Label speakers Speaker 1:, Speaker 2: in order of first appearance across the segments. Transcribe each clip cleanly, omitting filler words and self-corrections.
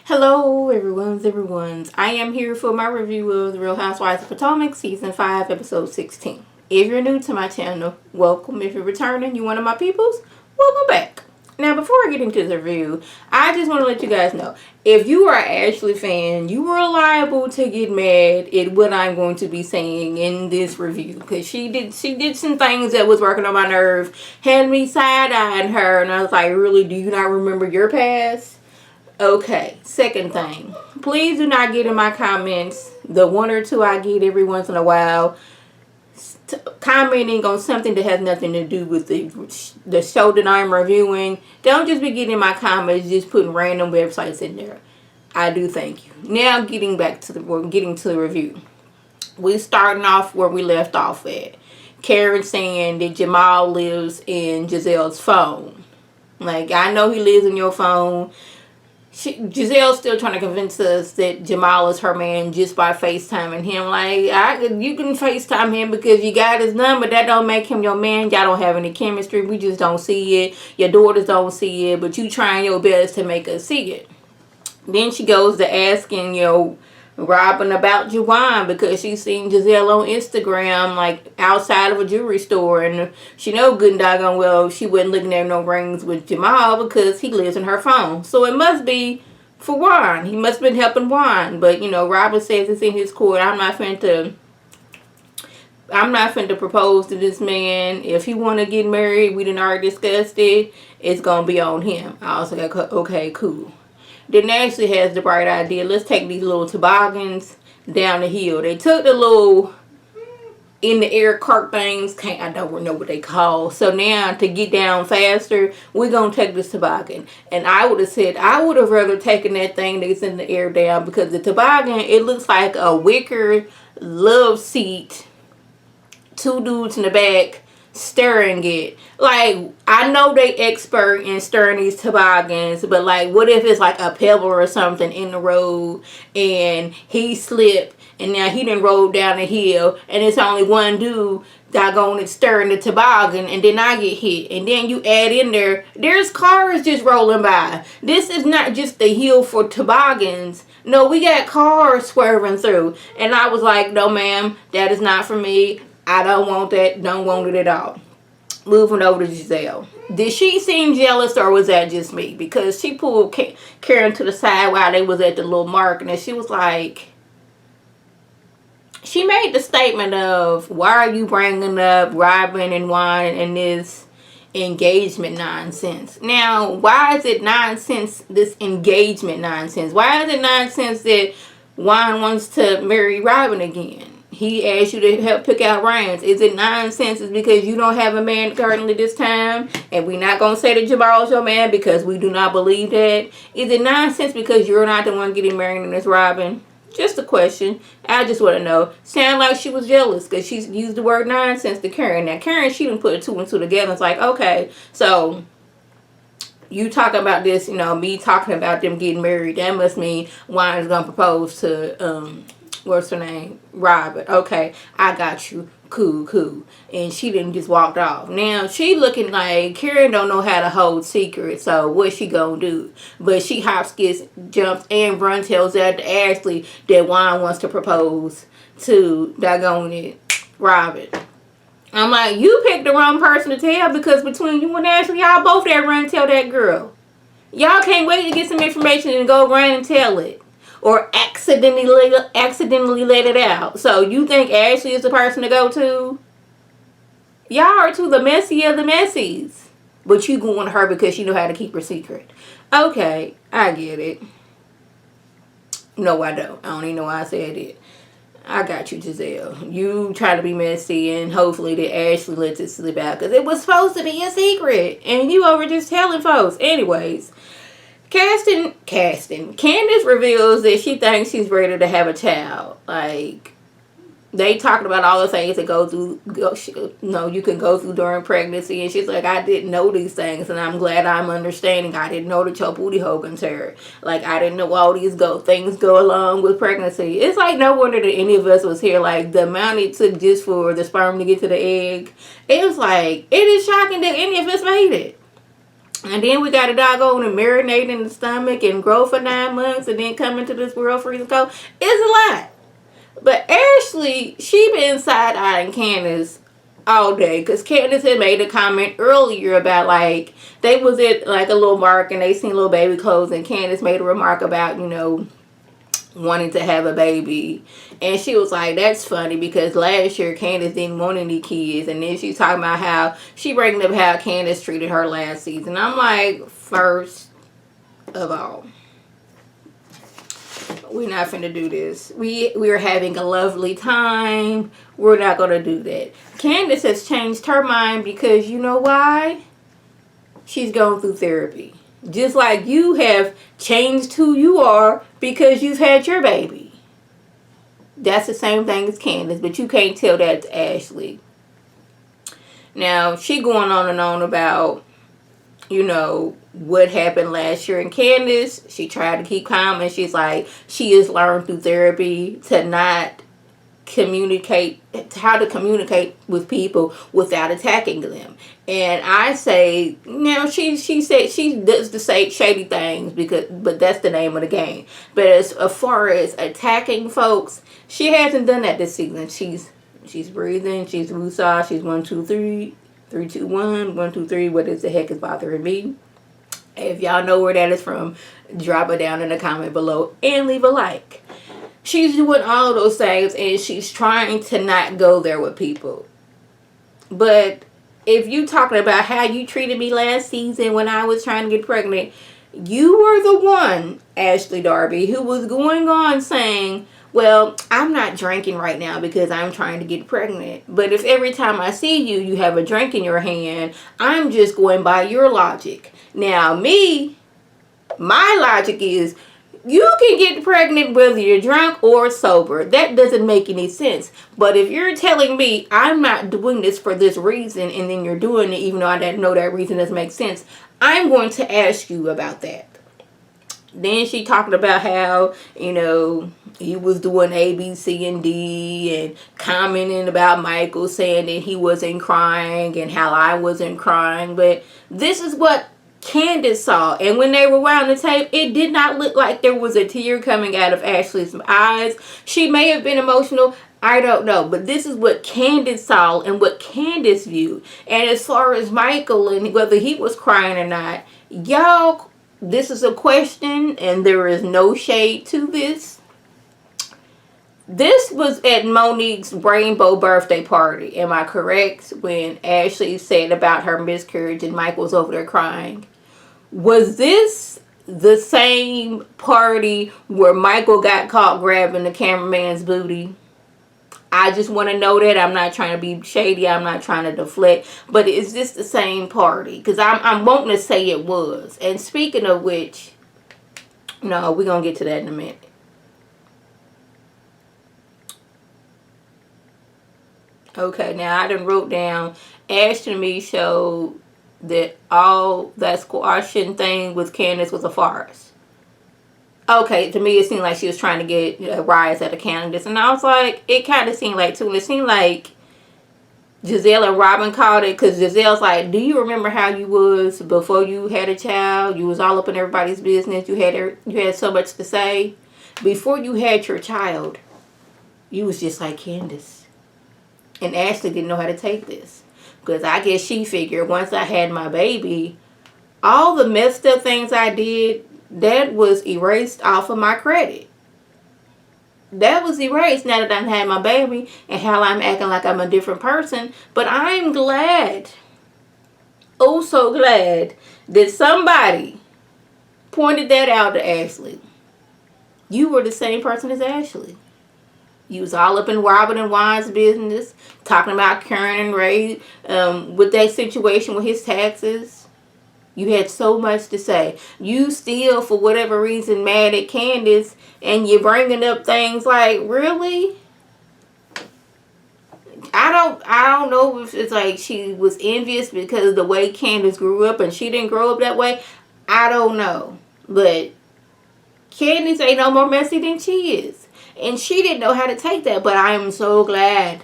Speaker 1: Hello, everyone's. I am here for my review of The Real Housewives of Potomac, Season 5, Episode 16. If you're new to my channel, welcome. If you're returning, you're one of my peoples, welcome back. Now, before I get into the review, I just want to let you guys know, if you are an Ashley fan, you are liable to get mad at what I'm going to be saying in this review. Because she did some things that was working on my nerve, had me side-eyeing her, and I was like, really, do you not remember your past? Okay, second thing. Please do not get in my comments, the one or two I get every once in a while, commenting on something that has nothing to do with the show that I'm reviewing. Don't just be getting in my comments, just putting random websites in there. I do thank you. Now getting to the review. We starting off where we left off at. Karen saying that Jamal lives in Giselle's phone. Like, I know he lives in your phone. Giselle's still trying to convince us that Jamal is her man just by FaceTiming him. Like, you can FaceTime him because you got his number. That don't make him your man. Y'all don't have any chemistry. We just don't see it. Your daughters don't see it. But you trying your best to make us see it. Then she goes to asking, Robin about Juwan because she's seen Giselle on Instagram, like, outside of a jewelry store. And she know good and doggone well she wasn't looking at no rings with Jamal because he lives in her phone. So it must be for Juan. He must have been helping Juan. But, Robin says it's in his court. I'm not finna propose to this man. If he want to get married, we done already discussed it. It's going to be on him. I was like, okay, cool. Then Ashley has the bright idea. Let's take these little toboggans down the hill. They took the little in the air cart things. I don't know what they call. So now to get down faster, we're going to take this toboggan. And I would have said, I would have rather taken that thing that's in the air down because the toboggan, it looks like a wicker love seat. Two dudes in the back stirring it. Like, I know they expert in stirring these toboggans, but like, what if it's like a pebble or something in the road and he slipped and now he done rolled down the hill and it's only one dude doggone it stirring the toboggan and then I get hit and then you add in there's cars just rolling by. This is not just the hill for toboggans. No, we got cars swerving through. And I was like, no ma'am, that is not for me. I don't want that. Don't want it at all. Moving over to Giselle. Did she seem jealous or was that just me? Because she pulled Karen to the side while they was at the little market and she was like, she made the statement of, why are you bringing up Robin and Juan and this engagement nonsense? Now, why is it nonsense, this engagement nonsense? Why is it nonsense that Juan wants to marry Robin again? He asked you to help pick out rings. Is it nonsense? It's because you don't have a man currently this time? And we're not going to say that Jamal's your man because we do not believe that. Is it nonsense because you're not the one getting married and it's Robin? Just a question. I just want to know. Sound like she was jealous because she used the word nonsense to Karen. Now, Karen, she didn't put two and two together. It's like, okay, so you talking about this, me talking about them getting married. That must mean Juan is going to propose to, what's her name? Robin. Okay, I got you. Cool. And she didn't just walked off. Now, she looking like Karen don't know how to hold secrets, so what she gonna do? But she hops, skips, jumps, and run tells out to Ashley that Juan wants to propose to daggone it, Robin. I'm like, you picked the wrong person to tell because between you and Ashley, y'all both that run and tell that girl. Y'all can't wait to get some information and go run and tell it. Or accidentally let it out. So you think Ashley is the person to go to? Y'all are to the messy of the messies. But you going to her because she know how to keep her secret. Okay, I get it. No, I don't. I don't even know why I said it. I got you, Giselle. You try to be messy and hopefully that Ashley lets it slip out. Because it was supposed to be a secret. And you over just telling folks. Anyways. Casting. Candace reveals that she thinks she's ready to have a child. Like, they talking about all the things that you can go through during pregnancy. And she's like, I didn't know these things. And I'm glad I'm understanding. I didn't know that your booty hole can tear. Like, I didn't know all these things go along with pregnancy. It's like no wonder that any of us was here. Like, the amount it took just for the sperm to get to the egg. It was like, it is shocking that any of us made it. And then we got a doggone and marinate in the stomach and grow for 9 months and then come into this world freezing cold. It's a lot. But Ashley, she been side-eyeing Candace all day. Because Candace had made a comment earlier about, like, they was at, like, a little market and they seen little baby clothes. And Candace made a remark about, wanting to have a baby. And she was like, that's funny because last year Candace didn't want any kids. And then she's talking about how she bringing up how Candace treated her last season. I'm like, first of all, we're not finna do this. We're having a lovely time. We're not gonna do that. Candace has changed her mind because you know why? She's going through therapy. Just like you have changed who you are because you've had your baby. That's the same thing as Candace, but you can't tell that to Ashley. Now, she going on and on about, what happened last year. And Candace, she tried to keep calm, and she's like, she has learned through therapy to not communicate, how to communicate with people without attacking them. And I say, she said she does the say shady things but that's the name of the game. But as far as attacking folks, she hasn't done that this season. She's breathing, she's woosah, she's 1, 2, 3, 3, 2, 1, 1, 2, 3. What is the heck is bothering me? If y'all know where that is from, drop it down in the comment below and leave a like. She's doing all those things and she's trying to not go there with people. But if you talking about how you treated me last season when I was trying to get pregnant, you were the one, Ashley Darby, who was going on saying, well, I'm not drinking right now because I'm trying to get pregnant. But if every time I see you, you have a drink in your hand, I'm just going by your logic. Now, my logic is, you can get pregnant whether you're drunk or sober. That doesn't make any sense. But if you're telling me I'm not doing this for this reason and then you're doing it even though I don't know that reason doesn't make sense, I'm going to ask you about that. Then she talking about how, he was doing A, B, C, and D and commenting about Michael saying that he wasn't crying and how I wasn't crying. But this is what Candace saw, and when they were around the tape, it did not look like there was a tear coming out of Ashley's eyes. She may have been emotional, I don't know, but this is what Candace saw and what Candace viewed. And as far as Michael and whether he was crying or not, y'all, this is a question and there is no shade to this. This was at Monique's rainbow birthday party. Am I correct? When Ashley said about her miscarriage and Mike was over there crying. Was this the same party where Michael got caught grabbing the cameraman's booty? I just want to know that. I'm not trying to be shady. I'm not trying to deflect. But is this the same party? Because I'm wanting to say it was. And speaking of which, no, we're going to get to that in a minute. Okay, now I done wrote down Ashton and me showed that all that squashing thing with Candace was a farce. Okay, to me it seemed like she was trying to get a rise out of Candace. And I was like, it kind of seemed like too. And it seemed like Giselle and Robin called it because Giselle's like, do you remember how you was before you had a child? You was all up in everybody's business. You had so much to say. Before you had your child, you was just like Candace. And Ashley didn't know how to take this. Because I guess she figured once I had my baby, all the messed up things I did, that was erased off of my credit. That was erased now that I had my baby and how I'm acting like I'm a different person. But I'm glad, oh so glad, that somebody pointed that out to Ashley. You were the same person as Ashley. You was all up in Robin and Juan's business, talking about Karen and Ray with that situation with his taxes. You had so much to say. You still, for whatever reason, mad at Candace, and you're bringing up things like, really? I don't know if it's like she was envious because of the way Candace grew up and she didn't grow up that way. I don't know. But Candace ain't no more messy than she is. And she didn't know how to take that. But I am so glad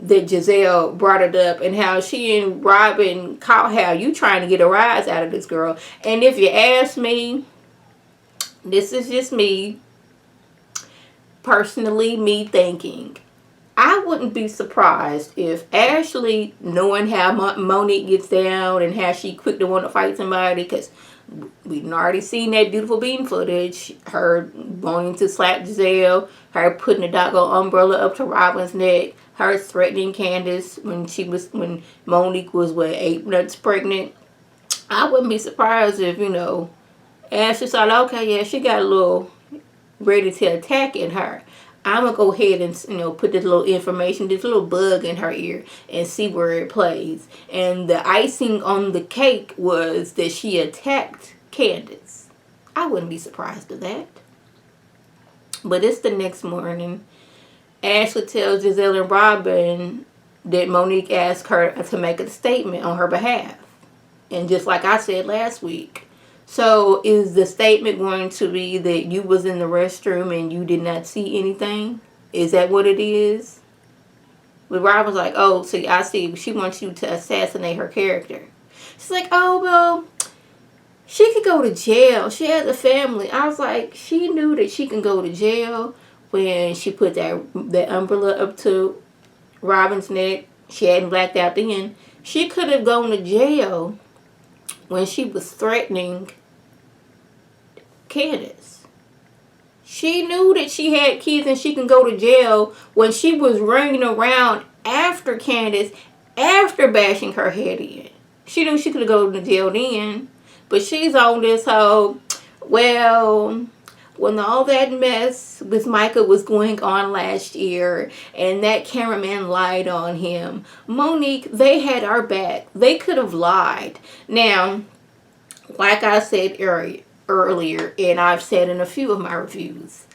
Speaker 1: that Giselle brought it up, and how she and Robin caught how you trying to get a rise out of this girl. And if you ask me, this is just me, personally, me thinking, I wouldn't be surprised if Ashley, knowing how Monique gets down and how she quick to want to fight somebody, because we've already seen that beautiful beam footage, her wanting to slap Giselle, her putting the doggone umbrella up to Robin's neck, her threatening Candace when Monique was 8 months pregnant. I wouldn't be surprised if, Ashley thought, okay, yeah, she got a little ready to attack in her. I'm gonna go ahead and put this little information, this little bug in her ear, and see where it plays. And the icing on the cake was that she attacked Candace. I wouldn't be surprised at that. But it's the next morning. Ashley tells Giselle and Robin that Monique asked her to make a statement on her behalf. And just like I said last week, so is the statement going to be that you was in the restroom and you did not see anything? Is that what it is? But Robin's like, oh, see, I see. She wants you to assassinate her character. She's like, oh, well, she could go to jail. She has a family. I was like, she knew that she can go to jail when she put that umbrella up to Robin's neck. She hadn't blacked out then. She could have gone to jail when she was threatening Candace. She knew that she had kids and she can go to jail when she was running around after Candace, after bashing her head in. She knew she could have gone to jail then. But she's on this whole, well, when all that mess with Micah was going on last year and that cameraman lied on him, Monique, they had our back. They could have lied. Now, like I said earlier, and I've said in a few of my reviews,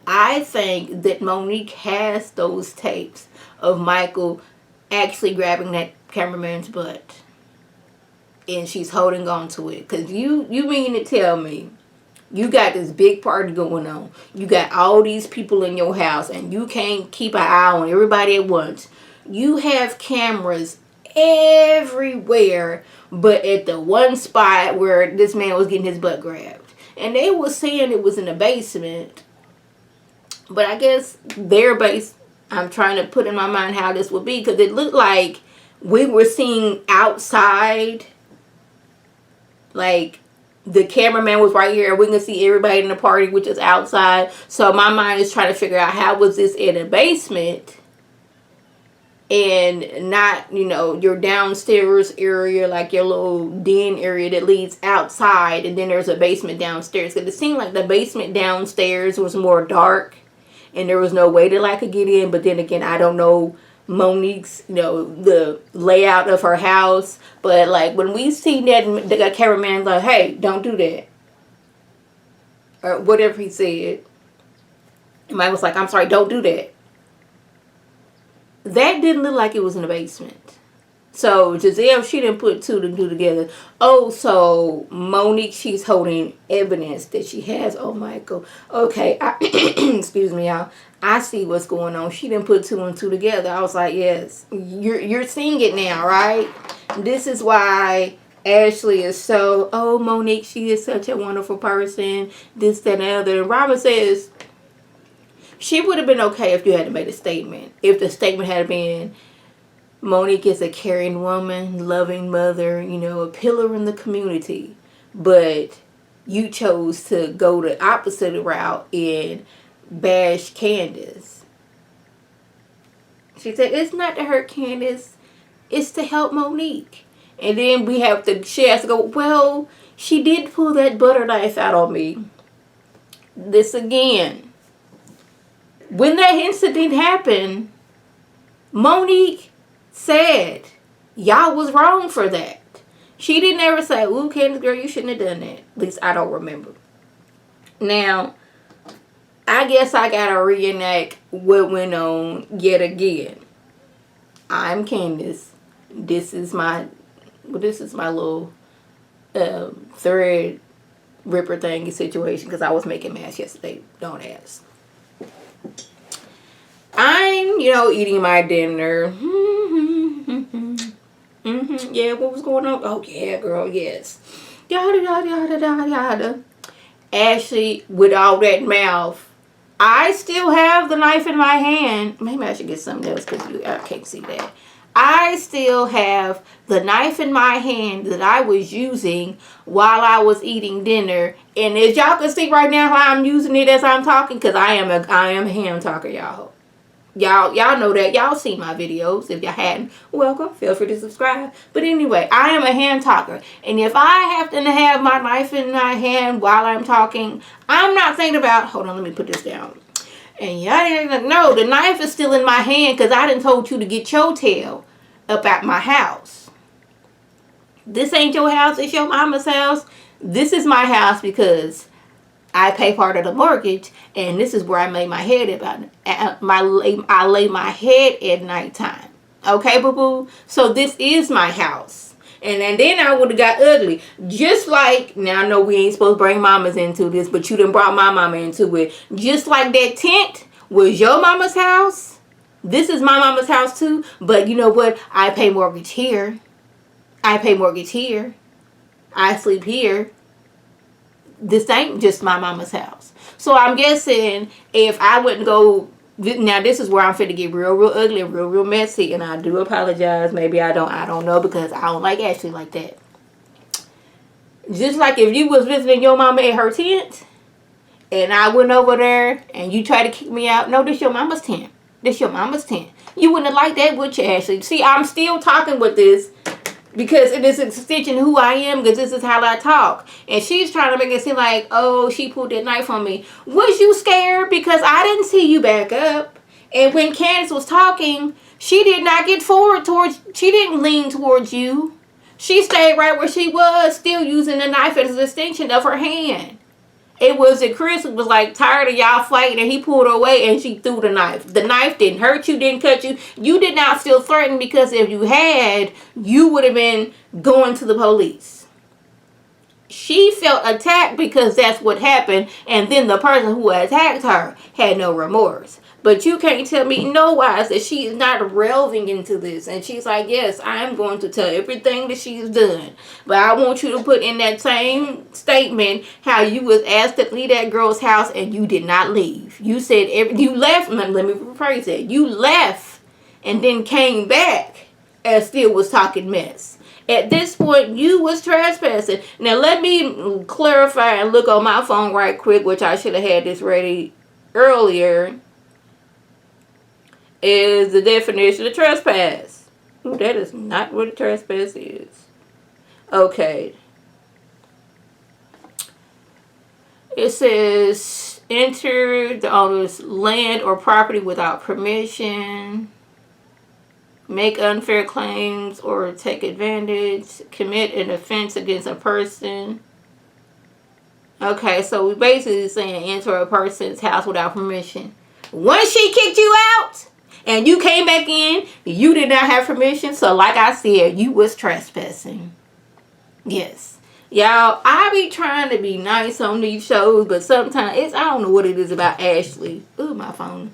Speaker 1: I think that Monique has those tapes of Michael actually grabbing that cameraman's butt. And she's holding on to it. Because you mean to tell me you got this big party going on. You got all these people in your house and you can't keep an eye on everybody at once. You have cameras everywhere but at the one spot where this man was getting his butt grabbed. And they were saying it was in the basement. But I guess their base, I'm trying to put in my mind how this would be, because it looked like we were seeing outside, like the cameraman was right here and we can see everybody in the party, which is outside. So my mind is trying to figure out how was this in a basement and not, your downstairs area, like your little den area that leads outside, and then there's a basement downstairs. Because it seemed like the basement downstairs was more dark and there was no way that I could get in. But then again, I don't know Monique's, the layout of her house. But like when we seen that, the cameraman like, hey, don't do that, or whatever he said. And Mike was like, I'm sorry, don't do that. That didn't look like it was in the basement. So Giselle, she didn't put two to two together. Oh, so Monique, she's holding evidence that she has on Michael. Okay, excuse me, y'all. I see what's going on. She didn't put two and two together. I was like, yes, you're seeing it now, right? This is why Ashley is so, oh, Monique, she is such a wonderful person. This, that, and the other. And Robert says, she would have been okay if you had made a statement. If the statement had been, Monique is a caring woman, loving mother, a pillar in the community. But you chose to go the opposite route and bash Candace. She said, it's not to hurt Candace. It's to help Monique. And then she has to go, well, she did pull that butter knife out on me. This again. When that incident happened, Monique said, y'all was wrong for that. She didn't ever say, ooh, Candace, girl, you shouldn't have done that. At least I don't remember. Now, I guess I gotta reenact what went on yet again. I'm Candace. This is my little thread ripper thingy situation, because I was making mashed yesterday. Don't ask. I'm, eating my dinner. Yeah, what was going on? Oh, yeah, girl, yes. Yada, yada, yada, yada, yada. Ashley, with all that mouth, I still have the knife in my hand. Maybe I should get something else because I can't see that. I still have the knife in my hand that I was using while I was eating dinner. And as y'all can see right now how I'm using it as I'm talking, because I am a ham talker, y'all. Y'all know that. Y'all see my videos. If y'all hadn't, welcome. Feel free to subscribe. But anyway, I am a hand talker. And if I happen to have my knife in my hand while I'm talking, I'm not thinking about, hold on, let me put this down. And y'all didn't know, the knife is still in my hand because I done told you to get your tail up at my house. This ain't your house. It's your mama's house. This is my house because I pay part of the mortgage, and this is where I lay my head I lay my head at nighttime. Okay, boo boo. So this is my house, and then I would have got ugly. Just like now, I know we ain't supposed to bring mamas into this, but you done brought my mama into it. Just like that tent was your mama's house. This is my mama's house too. But you know what? I pay mortgage here. I pay mortgage here. I sleep here. This ain't just my mama's house. So I'm guessing if I wouldn't go, now this is where I'm finna get real ugly, real messy, and I do apologize. Maybe I don't know, because I don't like Ashley like that. Just like if you was visiting your mama at her tent, and I went over there, and you tried to kick me out. No, this your mama's tent. This your mama's tent. You wouldn't have liked that, would you, Ashley? See, I'm still talking with this, because it is an extension of who I am, because this is how I talk. And she's trying to make it seem like, oh, she pulled that knife on me. Was you scared? Because I didn't see you back up. And when Candace was talking, she did not get forward she didn't lean towards you. She stayed right where she was, still using the knife as an extension of her hand. It was that Chris was like tired of y'all fighting, and he pulled away and she threw the knife. The knife didn't hurt you, didn't cut you. You did not feel threatened, because if you had, you would have been going to the police. She felt attacked because that's what happened, and then the person who attacked her had no remorse. But you can't tell me no wise that she is not relving into this. And she's like, yes, I'm going to tell everything that she's done. But I want you to put in that same statement how you was asked to leave that girl's house and you did not leave. You said, you left, let me rephrase that. You left and then came back and still was talking mess. At this point, you was trespassing. Now, let me clarify and look on my phone right quick, which I should have had this ready earlier. Is the definition of trespass. Ooh, that is not what a trespass is. Okay. It says enter the owner's land or property without permission, make unfair claims or take advantage, commit an offense against a person. Okay, so we basically saying enter a person's house without permission. Once she kicked you out and you came back in, you did not have permission. So like I said, you was trespassing. Yes. Y'all, I be trying to be nice on these shows, but sometimes I don't know what it is about Ashley. Ooh, my phone.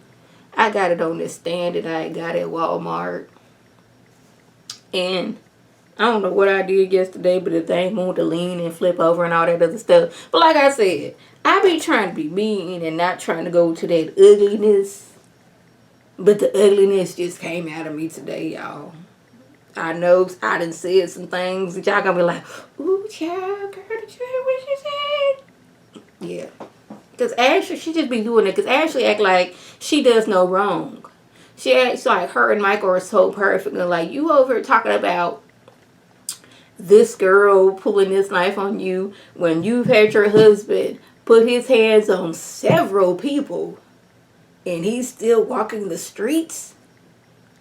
Speaker 1: I got it on this stand that I got at Walmart. And I don't know what I did yesterday, but the thing wanted to lean and flip over and all that other stuff. But like I said, I be trying to be mean and not trying to go to that ugliness. But the ugliness just came out of me today, y'all. I know I done said some things that y'all gonna be like, ooh, child, girl, did you hear what she said? Yeah. Because Ashley, she just be doing it. Because Ashley act like she does no wrong. She acts like her and Michael are so perfect. And like, you over here talking about this girl pulling this knife on you when you've had your husband put his hands on several people and he's still walking the streets?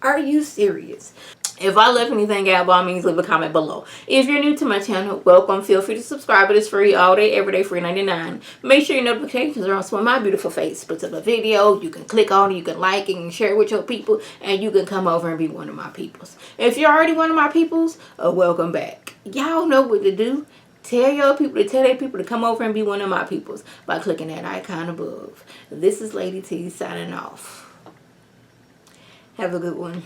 Speaker 1: Are you serious? If I left anything out, by all means, leave a comment below. If you're new to my channel, welcome. Feel free to subscribe. It is free all day, every day, free 99. Make sure your notifications are on so when my beautiful face puts up a video. You can click on it, you can like it, and share it with your people, and you can come over and be one of my peoples. If you're already one of my peoples, welcome back. Y'all know what to do. Tell your people to tell their people to come over and be one of my peoples by clicking that icon above. This is Lady T signing off. Have a good one.